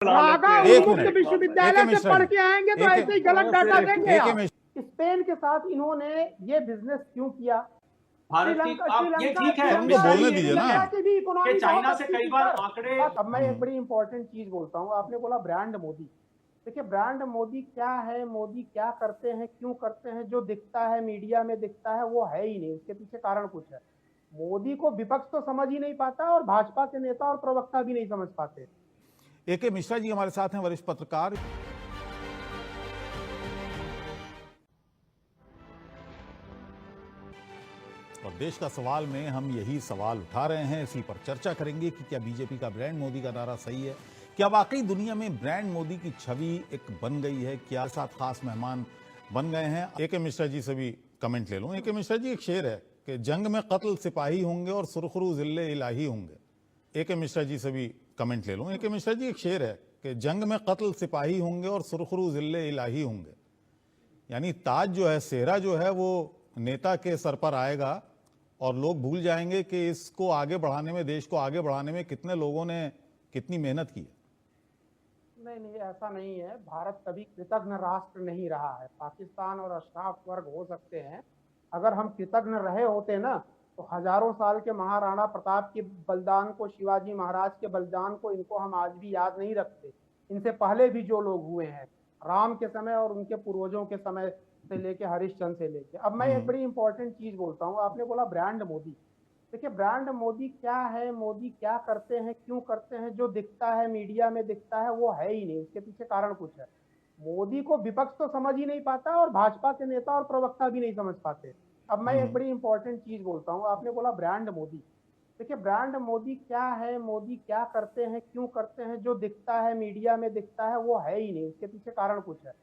रागा एक उन्मुक्त मिनट, विश्वविद्यालय से पढ़ के आएंगे तो ऐसे ही गलत डाटा देंगे एक आप। मिनट। स्पेन के साथ इन्होंने ये बिजनेस क्यों किया? भारत की श्रीलंका ये ठीक है, उनको बोलने दीजिए ना। श्रीलंका की भी इकोनॉमी कि चाइना बहुत से अच्छी कई थी बार सर। आंकड़े। बस अब मैं एक बड़ी इंपॉर्टेंट चीज बोलता हूँ। आपने बोला ब्रांड मोदी। देखिए ब्रांड मोदी क्या है, मोदी क्या करते हैं, क्यों करते हैं, जो दिखता है मीडिया में दिखता है वो है ही नहीं, उसके पीछे कारण कुछ है। मोदी को विपक्ष तो समझ ही नहीं पाता और भाजपा के नेता और प्रवक्ता भी नहीं समझ पाते। ए.के. मिश्रा जी हमारे साथ हैं, वरिष्ठ पत्रकार। और देश का सवाल में हम यही सवाल उठा रहे हैं, इसी पर चर्चा करेंगे कि क्या बीजेपी का ब्रांड मोदी का नारा सही है, क्या वाकई दुनिया में ब्रांड मोदी की छवि एक बन गई है, क्या साथ खास मेहमान बन गए हैं। ए.के. मिश्रा जी से भी कमेंट ले लूं। ए.के. मिश्रा जी, एक शेर है कि जंग में कत्ल सिपाही होंगे और सुरखरू जिल्ले इलाही होंगे। ए.के. मिश्रा जी से भी कमेंट ले लूं। ए.के. मिश्रा जी, एक शेर है कि जंग में कत्ल सिपाही होंगे और सुरखरू जिल्ले इलाही होंगे। यानी ताज जो है, सेहरा जो है, वो नेता के सर पर आएगा और लोग भूल जाएंगे कि इसको आगे बढ़ाने में, देश को आगे बढ़ाने में कितने लोगों ने कितनी मेहनत की है। नहीं, ऐसा नहीं है। भारत कभी कृतज्ञ राष्ट्र नहीं रहा है। पाकिस्तान और अशराफ वर्ग हो सकते हैं, अगर हम कृतज्ञ रहे होते ना तो हजारों साल के महाराणा प्रताप के बलिदान को, शिवाजी महाराज के बलिदान को, इनको हम आज भी याद नहीं रखते। इनसे पहले भी जो लोग हुए हैं, राम के समय और उनके पूर्वजों के समय से लेके हरिश्चंद्र से लेके। अब मैं एक बड़ी इंपॉर्टेंट चीज बोलता हूँ। आपने बोला ब्रांड मोदी। देखिए ब्रांड मोदी क्या है, मोदी क्या करते हैं, क्यों करते हैं, जो दिखता है मीडिया में दिखता है वो है ही नहीं, उसके पीछे कारण कुछ है। मोदी को विपक्ष तो समझ ही नहीं पाता और भाजपा के नेता और प्रवक्ता भी नहीं समझ पाते। अब मैं एक बड़ी इंपॉर्टेंट चीज बोलता हूँ। आपने बोला ब्रांड मोदी। देखिए ब्रांड मोदी क्या है, मोदी क्या करते हैं, क्यों करते हैं, जो दिखता है मीडिया में दिखता है वो है ही नहीं, उसके पीछे कारण कुछ है।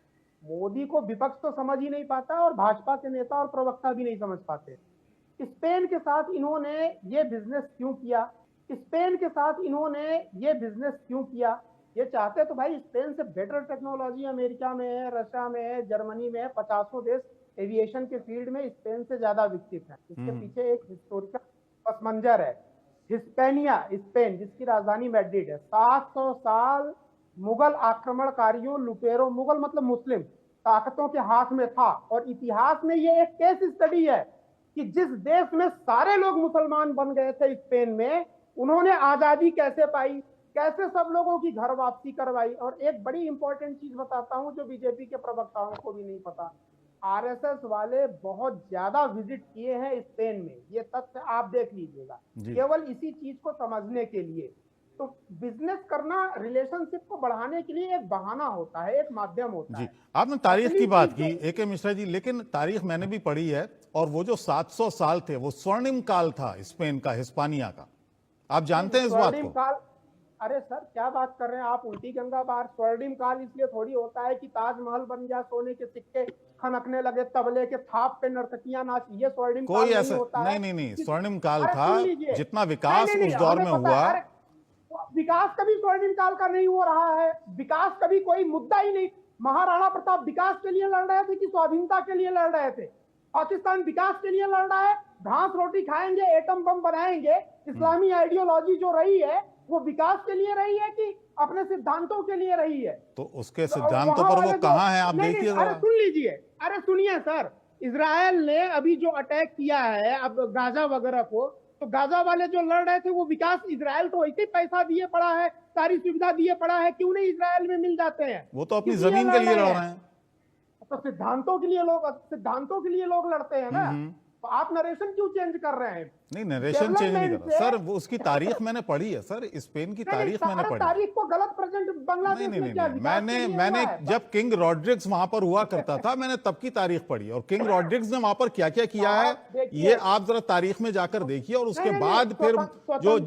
मोदी को विपक्ष तो समझ ही नहीं पाता और भाजपा के नेता और प्रवक्ता भी नहीं समझ पाते। स्पेन के साथ इन्होंने ये बिजनेस क्यों किया? स्पेन के साथ इन्होंने ये बिजनेस क्यों किया? ये चाहते तो भाई स्पेन से बेटर टेक्नोलॉजी अमेरिका में है, रशिया में है, जर्मनी में है। 50 देश एविएशन के फील्ड में स्पेन से ज्यादा विकसित है। इसके पीछे एक हिस्टोरिकल पस मंजर है। हिस्पेनिया, स्पेन, जिसकी राजधानी मैड्रिड है, 700 साल मुगल आक्रमणकारियों, लुटेरों, मुगल मतलब मुस्लिम ताकतों के हाथ में था। और इतिहास में ये एक केस स्टडी है कि जिस देश में सारे लोग मुसलमान बन गए थे, स्पेन में, उन्होंने आजादी कैसे पाई, कैसे सब लोगों की घर वापसी करवाई। और एक बड़ी इंपॉर्टेंट चीज बताता हूं जो बीजेपी के प्रवक्ताओं को भी नहीं पता। आरएसएस वाले बहुत ज्यादा विजिट किए हैं स्पेन में, ये तथ्य आप देख लीजिएगा, केवल इसी चीज को समझने के लिए। तो बिजनेस करना रिलेशनशिप को बढ़ाने के लिए एक बहाना होता है, एक माध्यम होता है। आपने तारीख की बात की ए.के. मिश्रा जी, लेकिन तारीख मैंने भी पढ़ी है और वो जो 700 साल थे वो स्वर्णिम काल था स्पेन का, हिस्पानिया का। आप जानते हैं इस बात को? अरे सर क्या बात कर रहे हैं आप, उल्टी गंगा पार। स्वर्णिम काल इसलिए थोड़ी होता है कि ताजमहल बन गया, सोने के सिक्के खनकने लगे, तबले के थाप पे नर्तकियां नाची, ये स्वर्णिम काल नहीं होता है। नहीं, स्वर्णिम काल था। जितना विकास नहीं, उस दौर में हुआ, विकास कभी स्वर्णिम काल का नहीं हो रहा है। विकास कभी कोई मुद्दा ही नहीं। महाराणा प्रताप विकास के लिए लड़ रहे थे कि स्वाधीनता के लिए लड़ रहे थे? पाकिस्तान विकास के लिए लड़ रहा है। घास रोटी खाएंगे, एटम बम बनाएंगे। इस्लामी आइडियोलॉजी जो रही है वो विकास के लिए रही है कि अपने सिद्धांतों के लिए रही है? तो उसके सिद्धांतों पर वो कहां है, आप देखिए। अरे सुन लीजिए, अरे सुनिए सर, इजराइल ने अभी जो अटैक किया है अब गाजा वगैरह को, तो गाजा वाले जो लड़ रहे थे वो विकास, इजराइल तो वैसे पैसा दिए पड़ा है, सारी सुविधा दिए पड़ा है, क्यों नहीं इजराइल में मिल जाते हैं? वो तो अपनी जमीन के लिए लड़ रहे हैं। तो सिद्धांतों के लिए लोग लड़ते हैं ना। तो आप नरेशन क्यों चेंज कर रहे हैं? नहीं, नरेशन चेंज नहीं कर रहा सर, वो उसकी तारीख मैंने पढ़ी है सर, स्पेन की तारीख मैंने पढ़ी। तारीख को गलत प्रेजेंट बांग्लादेश में क्या? मैंने जब किंग रॉड्रिग्स वहां पर हुआ करता था, मैंने तब की तारीख पढ़ी। और किंग रॉड्रिग्स ने वहां पर क्या क्या किया है ये आप जरा तारीख में जाकर देखिए। और उसके बाद फिर जो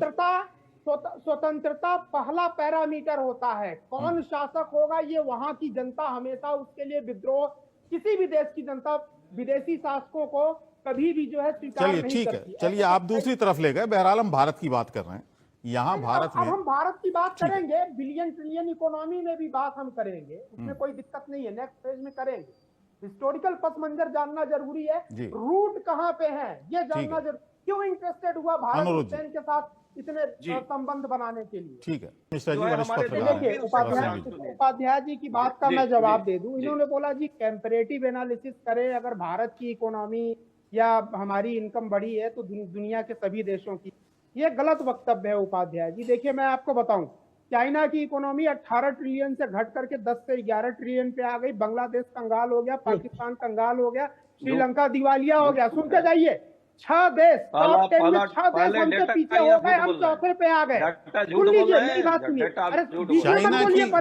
स्वतंत्रता पहला पैरामीटर होता है। कौन शासक होगा ये वहां की जनता हमेशा उसके लिए विद्रोह, किसी भी देश की जनता विदेशी शासकों को कभी भी जो है स्वीकार नहीं करती। चलिए ठीक है, चलिए आप दूसरी तरफ ले गए। बहरहाल हम भारत की बात कर रहे हैं यहाँ। भारत में अब हम भारत की बात करेंगे, बिलियन ट्रिलियन इकोनॉमी में भी बात हम करेंगे, उसमें कोई दिक्कत नहीं है, नेक्स्ट फेज में करेंगे। हिस्टोरिकल पस मंजर जानना जरूरी है, रूट कहाँ पे है ये जानना जरूरी। क्यों इंटरेस्टेड हुआ भारत स्पेन के साथ इतने संबंध बनाने के लिए। ठीक है मिश्रा जी, जो है वरिष्ठ हमारे पत्रकार हैं। देखिए, उपाध्याय जी की बात का जी, मैं जवाब जी, दे दूं। जी। इन्होंने बोला जी कंपैरेटिव एनालिसिस करें, अगर भारत की इकोनॉमी या हमारी इनकम बढ़ी है तो दुनिया के सभी देशों की, ये गलत वक्तव्य है उपाध्याय जी। देखिए मैं आपको बताऊं, चाइना की इकोनॉमी 18 ट्रिलियन से घट करके 10 से 11 ट्रिलियन पे आ गई। बांग्लादेश कंगाल हो गया, पाकिस्तान कंगाल हो गया, श्रीलंका दिवालिया हो गया। सुनते जाइए, 6 देश टॉप 10 में 6 देश हमसे पीछे हो गए, हम चौथे पे आ गए। सुन लीजिए मेरी बात सुनिए। अरे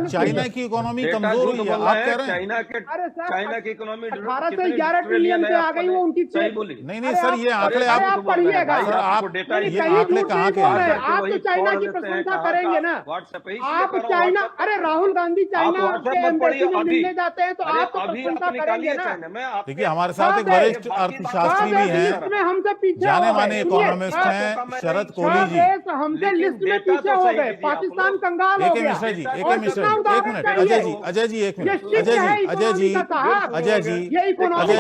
चाइना की इकोनॉमी कमजोर हुई है, आप कह रहे हैं? अरे सर, चाइना की इकोनॉमी 18 से 11 ट्रिलियन पे आ गई, वो उनकी सही बोली। नहीं सर, ये आंकड़े आप पढ़िएगा। सर आप ये आंकड़े कहाँ के हैं? हैं? आप तो चाइना की प्रशंसा करेंगे ना, आप चाइना, अरे राहुल गांधी चाइना के एम्बेसी में मिलने जाते हैं तो आप तो प्रशंसा करेंगे ना। देखिए हमारे साथ एक वरिष्ठ अर्थशास्त्री भी हैं, हमसे पीछे जाने माने इकोनॉमिस्ट हैं, शरद कोहली जी। हमसे लिस्ट में पीछे हो गए, पाकिस्तान कंगाल हो गया। मिश्रा जी, एक मिनट, अजय जी, अजय जी, एक मिनट, अजय जी, ये इकोनॉमी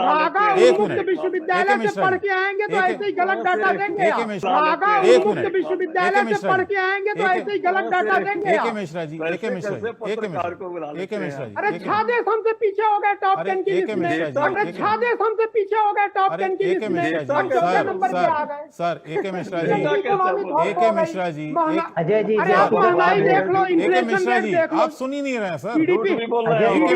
रागा उन्मुक्त विश्वविद्यालय से पढ़ के आएंगे तो ऐसे ही गलत डाटा देंगे। रागा उन्मुक्त विश्वविद्यालय से पढ़ के आएंगे तो ऐसे ही गलत डाटा देंगे। एक मिश्रा जी, एक मिश्रा जी, एक मिश्रा जी, अरे 6 देश हमसे पीछे हो गए टॉप 10 की लिस्ट में। अरे 6 देश हमसे पीछे हो गए टॉप 10 की लिस्ट में, हम चौथे नंबर पे आ गए। सर एक मिश्रा जी, एक मिश्रा जी, अजय जी, आप महंगाई देख लो, एक इन्फ्लेशन मिश्रा रेट जी, देख लो, आप सुन ही नहीं रहे हैं सर। जीडीपी एक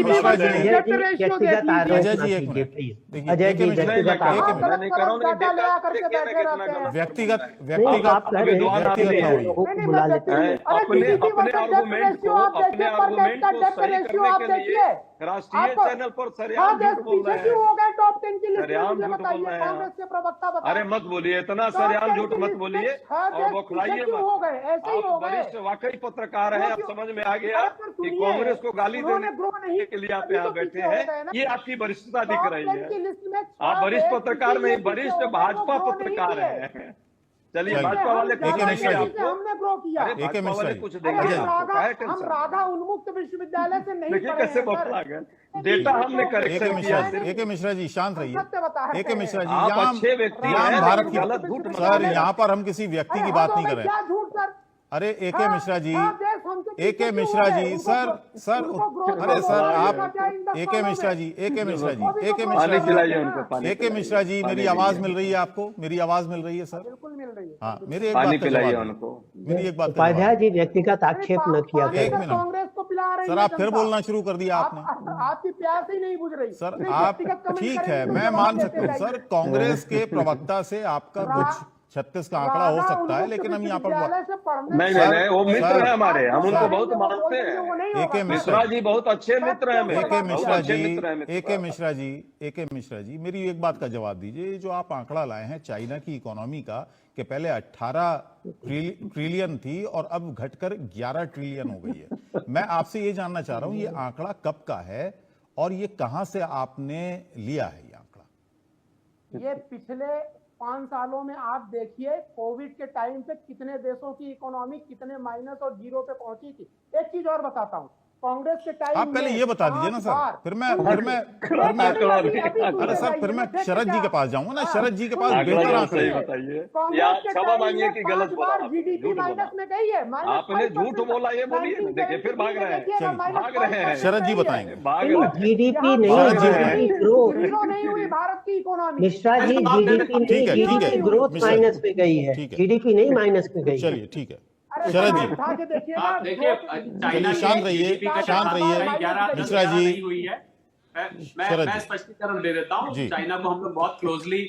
मिश्रा जी, व्यक्तिगत आरोप अजय जी, मत एक कीजिए मिनट। प्लीज। देखिए, अजय एक जी, मिनट, व्यक्तिगत आरोप गलत डाटा ले आकर के बैठे रहते हैं। व्यक्तिगत आप व्यक्तिगत कह रहे हैं व्यक्तिगत ना होइए। को बुला लेते हैं। अरे जीडीपी वर्सेस डेट रेशियो आप देखिए, पर कैपिटा डेट रेशियो आप देखिए, राष्ट्रीय चैनल पर हाँ देश पीछे क्यों हो गए टॉप 10 की लिस्ट में? सरेआम मुझे झूठ बताइए, बोल रहे हैं कांग्रेस के प्रवक्ता बताइए। अरे मत बोलिए, इतना सरेआम झूठ मत बोलिए और बौखलाइए क्यों हो मत। गए? ऐसे ही हो आप गए। वरिष्ठ वाकई पत्रकार हैं, अब समझ में आ गया अरे पर कि सुनिए, कांग्रेस को गाली उन्होंने ग्रो नहीं देने के लिए आप अभी यहाँ तो बैठे पीछे हो गए हैं, ना। ये आपकी वरिष्ठता दिख टॉप रही 10 की है। लिस्ट में आप वरिष्ठ छह पत्रकार देश नहीं, पीछे वरिष्ठ हो गए, भाजपा वो ग्रो पत्रकार नहीं हैं। किए। चलिए चलिए, भाजपा वाले कुछ एक देंगे मिश्रा जी। आपको। हमने ग्रो किया। अरे एक भाजपा मिश्रा वाले जी। कुछ अरे देंगे हम आपको, काहे हम टेंशन? रागा उन्मुक्त विश्वविद्यालय से नहीं देखिए पढ़े कैसे हैं, बौखला सर। गए। डेटा हमने एक करेक्शन मिश्रा किया जी, सिर्फ। एक मिश्रा जी, शांत रहिए। सत्य बता रहे एक हैं। मिश्रा जी, आप यहाँ अच्छे व्यक्ति यहाँ हैं, भारत लेकिन की गलत झूठ मत सर, बोलिए। यहाँ पर हम किसी व्यक्ति की बात नहीं कर रहे हैं। क्या झूठ सर? अरे एक मिश्रा जी, एक एक मिश्रा जी, सर अरे सर आप एक मिश्रा जी, एक मिश्रा जी, एक पानी मिश्रा पिलाइए उनको, पानी जी, एक पिलाइए। मिश्रा जी, मेरी पानी आवाज पिलाइए। मिल रही है आपको? मेरी आवाज मिल रही है सर? बिल्कुल मिल रही है। हाँ, मेरी एक पानी बात का पिलाइए जवाब उनको। मेरी एक बात का उपाध्याय जवाब जी, व्यक्तिगत आक्षेप न किया एक करें। मिनट। कांग्रेस को पिला रही सर, है आप फिर जनता। बोलना शुरू कर दिया आपने। आपकी प्यास ही नहीं बुझ रही सर नहीं, आप व्यक्तिगत कमेंट ठीक करेंगे है, तो मैं जवाब मान देते सकता हूँ जाइए। सर, कांग्रेस के प्रवक्ता से आपका कुछ 36 का आंकड़ा हो सकता है, लेकिन हम यहाँ पर नहीं, वो मित्र है हमारे, हम उनको बहुत मानते हैं। एक मिश्रा जी बहुत अच्छे मित्र हैं मेरे, एक बहुत मिश्रा अच्छे जी, मित्र हैं एक मित्र। मिश्रा जी, एक मिश्रा जी, मेरी एक बात का जवाब दीजिए। जो आप आंकड़ा लाए हैं चाइना की इकोनॉमी का कि पहले 18 ट्रिलियन थी और अब घटकर 11 ट्रिलियन हो गई है, मैं आपसे ये जानना चाह रहा हूं ये आंकड़ा कब का है और ये कहां से आपने लिया है? ये आंकड़ा ये पिछले 5 सालों में आप देखिए, कोविड के टाइम पे कितने देशों की इकोनॉमी कितने माइनस और जीरो पे पहुंची थी। एक चीज और बताता हूँ, कांग्रेस के टाइम आप पहले ये बता दीजिए ना सर, फिर मैं अरे सर फिर मैं शरद जी के पास जाऊंगा ना, शरद जी के पास बेहतर आंकड़े हैं। बताइए, या क्षमा मांगिए कि गलत बोला, जीडीपी माइनस में गई है। आपने झूठ बोला, ये बोलिए ना। देखिए फिर भाग रहे हैं, भाग रहे हैं। शरद जी बताएंगे। भाग रहे हैं। जीडीपी नहीं, शरद जी जीडीपी ग्रोथ। नहीं हुई भारत की इकोनॉमी। मिश्रा जी, जीडीपी नहीं, ठीक है, जीडीपी ग्रोथ मिश्रा माइनस पे गई है, ठीक है। जीडीपी नहीं माइनस पे गई है। चलिए ठीक है, शरद जी देखिए, चलिए शांत रहिए, शांत रहिए मिश्रा जी। हुई है। शरद मैं जी। स्पष्टीकरण दे देता हूँ। जी। चाइना को हम लोग बहुत क्लोजली,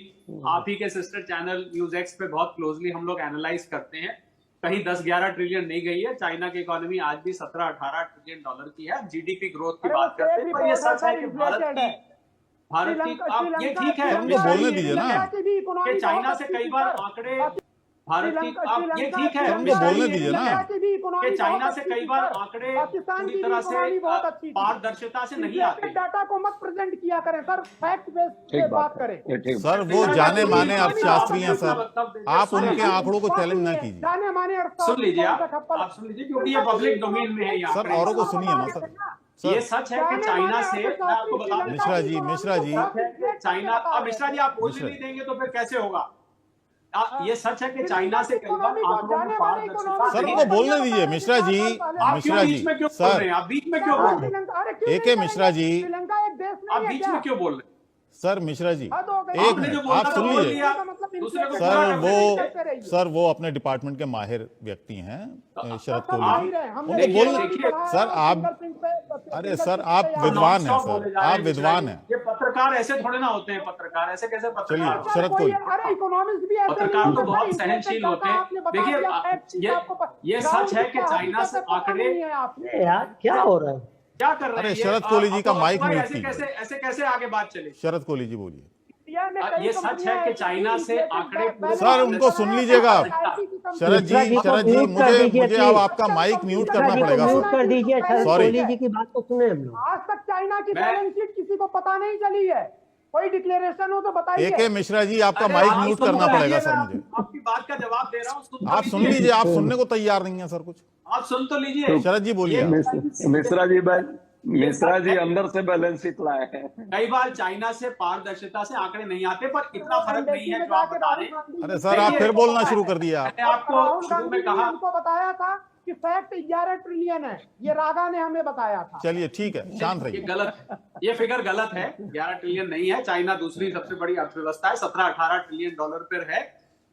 आप ही के सिस्टर चैनल न्यूज एक्स पे बहुत क्लोजली हम लोग एनालाइज करते हैं। कहीं 10-11 ट्रिलियन नहीं गई है। चाइना की इकोनॉमी आज भी 17-18 ट्रिलियन डॉलर की है। जीडीपी ग्रोथ की बात करते हैं, पर ये सच है कि भारत की आप ये ठीक है, उनको बोलने दीजिए ना। कि चाइना से कई बार आंकड़े भारत की, आप ये ठीक है, उनको बोलने दीजिए ना। कि चाइना से कई बार आंकड़े पूरी तरह से पारदर्शिता से नहीं आते। डाटा को मत प्रेजेंट किया करें सर, फैक्ट बेस पे बात करें। सर वो जाने माने अर्थशास्त्री हैं सर, आप उनके आंकड़ों को चैलेंज ना कीजिए। जाने माने सुन लीजिए, आप सुन लीजिए, क्योंकि ये पब्लिक डोमेन में है। सर औरों को सुनिए ना सर। ये सच है कि चाइना से, मैं आपको बता मिश्रा जी, मिश्रा जी, चाइना, अब मिश्रा जी आप बोल नहीं देंगे तो फिर कैसे होगा? ये सच है कि चाइना से कई बार आंकड़ों में पारदर्शिता सर नहीं को है। बोलने दीजिए मिश्रा जी, आप क्यों मिश्रा जी बीच में क्यों बोल सर रहे हैं? आप बीच में क्यों बोल रहे हैं? एके मिश्रा जी, श्रीलंका एक देश आप नहीं है बीच क्या? में क्यों बोल रहे हैं? सर मिश्रा जी हद हो गई। एक आपने जो मिनट बोला आप था सुन वो बोल लीजिए। दिया। मतलब दूसरे को इनसे- सर करते रहिए। सर वो अपने डिपार्टमेंट के माहिर व्यक्ति हैं शरद सब कोहली माहिर जी। है, हमने उनको देखिए, बोलना देखिए, सर आप अरे सर आप विद्वान हैं सर, आप विद्वान हैं। ये पत्रकार ऐसे थोड़े ना होते हैं। पत्रकार ऐसे कैसे पत्रकार चलिए, होते हैं? शरद कोहली। अरे इकोनॉमिक्स भी ऐसे पत्रकार नहीं तो होते, बहुत सर, सहनशील inflation होते का हैं। आपने बता देखिए, दिया, fact sheet आपको ये ground सच है कि का चाइना से हकीकत पता आंकड़े नहीं है आपने। अरे यार क्या हो रहा है? क्या कर रहे अरे हैं? शरद कोहली जी का माइक म्यूट ऐसे कीजिए। ऐसे कैसे आगे बात चले? शरद कोहली जी बोलिए। इंडिया में कई ये सच कंपनियां है कि ऐसी चाइना थी, से inflation आंकड़े का पहले सर, उनको सुन लीजिएगा आप। शरद मिश्रा जी जी को शरद जी म्यूट कर मुझे दीजिए मुझे प्लीज। अब आपका माइक म्यूट मिश्रा करना जी को पड़ेगा म्यूट सर। कर दीजिए। शरद Sorry। कोहली जी की बात तो सुने हम लोग। आज तक चाइना की मैं- बैलेंस शीट किसी को पता नहीं चली है। कोई डिक्लेरेशन हो तो बताइए। एके मिश्रा जी आपका अरे माइक आप म्यूट सुन करना तो पड़ेगा लीजिए, सर मैं मुझे। आपकी बात का जवाब दे रहा हूँ, सुन तो आप सुन लीजिए, आप सुनने को तैयार नहीं है सर कुछ। आप सुन तो लीजिए। शरद जी बोलिए आप। मिश्रा जी अंदर से बैलेंस शीट लाए हैं। कई बार चाइना से पारदर्शिता से आंकड़े नहीं आते, पर इतना फर्क नहीं है जो आप बता रहे हैं। अरे सर आप फिर बोलना शुरू कर दिया आप। मैंने आपको राहुल शुरू गांधी में ने कहा। हमको बताया था कि फैक्ट 11 ट्रिलियन है, ये रागा ने हमें बताया था। चलिए ठीक है, शांत ये रहिए। गलत है, ये फिगर गलत है। 11 ट्रिलियन नहीं है। चाइना दूसरी सबसे बड़ी अर्थव्यवस्था है, 17-18 ट्रिलियन डॉलर पर है।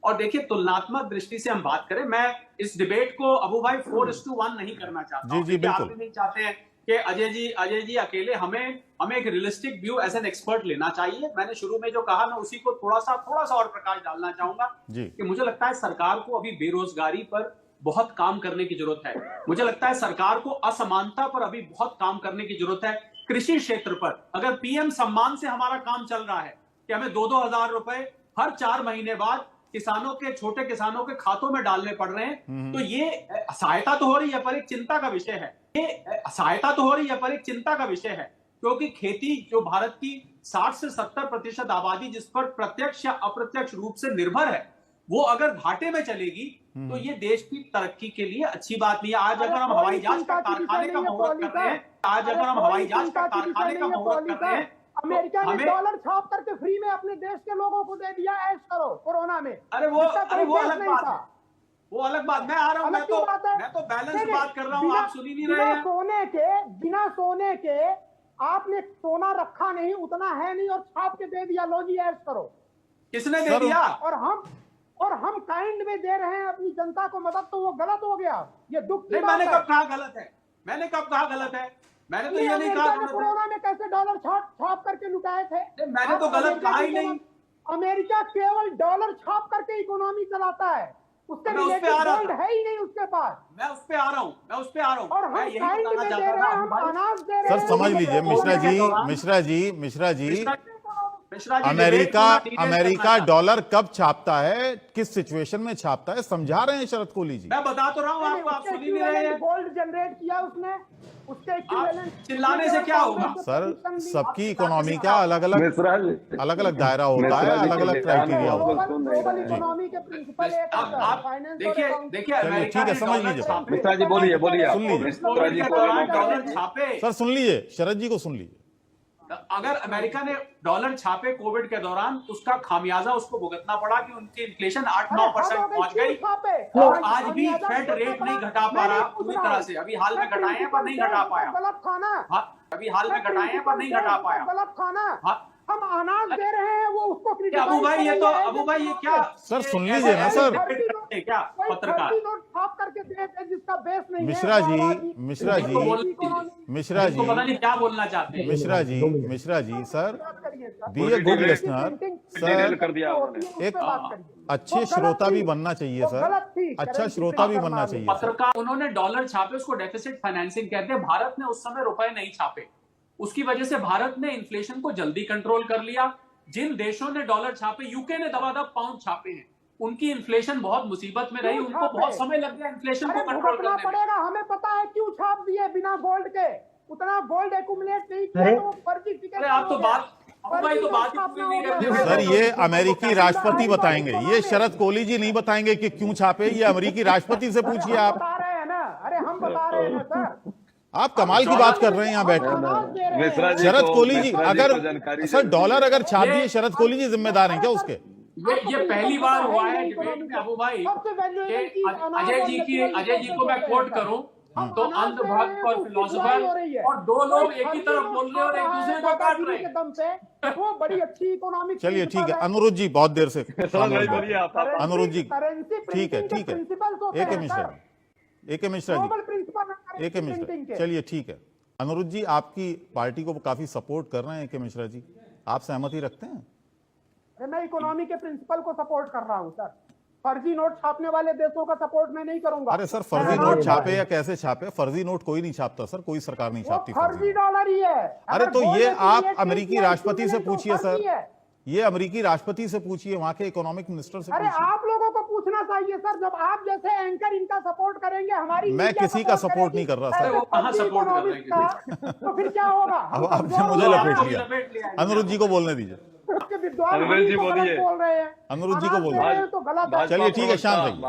और देखिए, तुलनात्मक दृष्टि से हम बात करें, मैं इस डिबेट को अबू भाई 4:1 नहीं करना चाहता जी, हूं, जी, क्योंकि आप बिल्कुल। भी नहीं चाहते हैं कि अजय जी अकेले। हमें एक realistic view as an expert लेना चाहिए। मैंने शुरू में जो कहा, मैं उसी को थोड़ा सा और प्रकाश डालना चाहूंगा जी। कि मुझे लगता है सरकार को अभी बेरोजगारी पर बहुत काम करने की जरूरत है। मुझे लगता है सरकार को असमानता पर अभी बहुत काम करने की जरूरत है। कृषि क्षेत्र पर अगर पीएम सम्मान से हमारा काम चल रहा है कि हमें 2-2 हजार रुपए हर 4 महीने बाद छोटे किसानों के खातों में डालने पड़ रहे हैं, तो ये सहायता तो हो रही है, पर एक चिंता का विषय है। क्योंकि खेती, जो भारत की 60 से 70% आबादी जिस पर प्रत्यक्ष या अप्रत्यक्ष रूप से निर्भर है, वो अगर घाटे में चलेगी तो ये देश की तरक्की के लिए अच्छी बात नहीं है। आज अगर हम हवाई जहाज का कारखाने का मुहूर्त कर रहे हैं, अमेरिका तो ने डॉलर छाप करके फ्री में अपने देश के लोगों को दे दिया, ऐश करो कोरोना में। अरे वो अलग बात है, वो अलग बात। मैं आ रहा हूँ, मैं तो बैलेंस बात कर रहा हूँ, आप सुन ही नहीं रहे हैं। बिना सोने के आपने सोना रखा नहीं, उतना है नहीं, और छाप के दे दिया, लो जी ऐश करो। किसने दे दिया? और हम काइंड में दे रहे हैं अपनी जनता को मदद, तो वो गलत हो गया। ये दुख की बात मैंने है। कब कहा गलत है? मैंने तो ये नहीं कहा गलत है। कोरोना में कैसे डॉलर छाप करके लुटाए थे? मैंने तो गलत कहा ही नहीं। अमेरिका केवल डॉलर छाप करके इकोनॉमी चलाता है, उससे मैं उस पे रिलेटेड आ रहा गोल्ड था। है ही नहीं उसके पास। मैं उस पे आ रहा हूँ। और हम मैं यही काइंड में बताना दे रहे चाहता हैं, था। हम अनाज दे रहे सर हैं। समझ लीजिए मिश्रा जी अमेरिका डॉलर कब छापता है, किस सिचुएशन में छापता है, समझा रहे हैं शरद कोहली जी। मैं बता तो रहा हूँ आपको, आप सुन ही नहीं रहे हैं। गोल्ड जनरेट किया उसने, उसके equivalent चिल्लाने से क्या होगा? सर सबकी इकोनॉमी का अलग अलग दायरा होता है, अलग अलग क्राइटेरिया होता है। ग्लोबल इकोनॉमी के प्रिंसिपल एक है, आप फाइनेंस देखिए चलिए, ठीक है, समझ लीजिए। मिश्रा जी बोलिए आप। सुन लीजिए। मिश्रा जी को डॉलर छापे। सर सुन लीजिए, शरद जी को सुन लीजिए। अगर अमेरिका ने डॉलर छापे कोविड के दौरान, उसका खामियाजा उसको भुगतना पड़ा कि उनकी इन्फ्लेशन 8-9% पहुंच गई, और आज भी फेड रेट नहीं घटा पा रहा पूरी तरह से। अभी हाल में घटाए हैं पर नहीं घटा पाया। गलत खाना, अभी हाल में घटाए हैं पर नहीं घटा पाया। गलत खाना। हाँ। हम अनाज दे रहे हैं, वो उसको अबू भाई ये क्या सर सुन लीजिए ना सर। क्या पत्रकार छाप करके दे दे जिसका बेस नहीं है। मिश्रा जी पता नहीं क्या बोलना चाहते हैं। Mishra ji sir be a good listener sir, कर दिया एक अच्छे श्रोता भी बनना चाहिए सर, अच्छा श्रोता भी बनना चाहिए सर। पत्रकार, उन्होंने डॉलर छापे, उसको डेफिसिट फाइनेंसिंग कहते हैं। भारत ने उस समय रुपए नहीं छापे, उसकी वजह से भारत ने इन्फ्लेशन को जल्दी कंट्रोल कर लिया। जिन देशों ने डॉलर छापे, यूके ने दबादब पाउंड छापे हैं, उनकी इन्फ्लेशन बहुत मुसीबत में रही, उनको बहुत समय लग गया इन्फ्लेशन को कंट्रोल करने में। पड़ेगा, हमें पता है क्यों छाप दिए बिना गोल्ड के। उतना गोल्ड एक्यूमुलेट नहीं किया तो फर्जी टिकट। अरे आप तो बात ही पूरी नहीं करते। सर ये अमेरिकी राष्ट्रपति बताएंगे, ये शरद कोहली जी नहीं बताएंगे कि क्यों छापे, ये अमेरिकी राष्ट्रपति से पूछिए आप। बता रहे हैं ना, अरे हम बता रहे हैं सर। आप कमाल की बात कर रहे हैं यहाँ बैठ। शरद कोहली जी अगर सर डॉलर अगर छाप दिए, शरद कोहली जी जिम्मेदार हैं क्या उसके? ये पहली बार हुआ है डिबेट में अबू भाई कि अजय जी को मैं कोट करूं तो अंधभक्त और फिलोसोफर और दो लोग एक ही तरफ बोल रहे और एक दूसरे को काट रहे हैं। दम पे वो बड़ी अच्छी इकोनॉमिक। चलिए ठीक है, अनुरुद्ध जी बहुत देर से बोलिए आप। अनुरुद्ध जी ठीक है एक मिश्रा जी चलिए ठीक है। अनुरुद्ध जी आपकी पार्टी को काफी सपोर्ट कर रहे हैं के मिश्रा जी, आप सहमति रखते हैं? मैं इकोनॉमी के प्रिंसिपल को सपोर्ट कर रहा हूं सर, फर्जी नोट छापने वाले देशों का सपोर्ट मैं नहीं करूंगा। अरे सर फर्जी नोट छापे या कैसे छापे, फर्जी नोट कोई नहीं छापता सर, कोई सरकार नहीं छापती फर्जी डॉलर ही है। अरे तो ये आप अमेरिकी राष्ट्रपति से पूछिए सर, ये अमेरिकी राष्ट्रपति से पूछिए, वहां के इकोनॉमिक मिनिस्टर से अरे पूछिए। आप लोगों को पूछना चाहिए सर, जब आप जैसे एंकर इनका सपोर्ट करेंगे हमारी मैं किसी का सपोर्ट नहीं कर रहा सर। वो कहाँ सपोर्ट कर रहे हैं? तो फिर क्या होगा? अब आपने मुझे लपेट लिया। अनुरुद्ध जी को बोलने दीजिए। विद्वान अनुरुद्ध जी बोल रहे हैं, अनुरुद्ध जी को बोलने तो गलत है। चलिए ठीक है, शांत रहिए।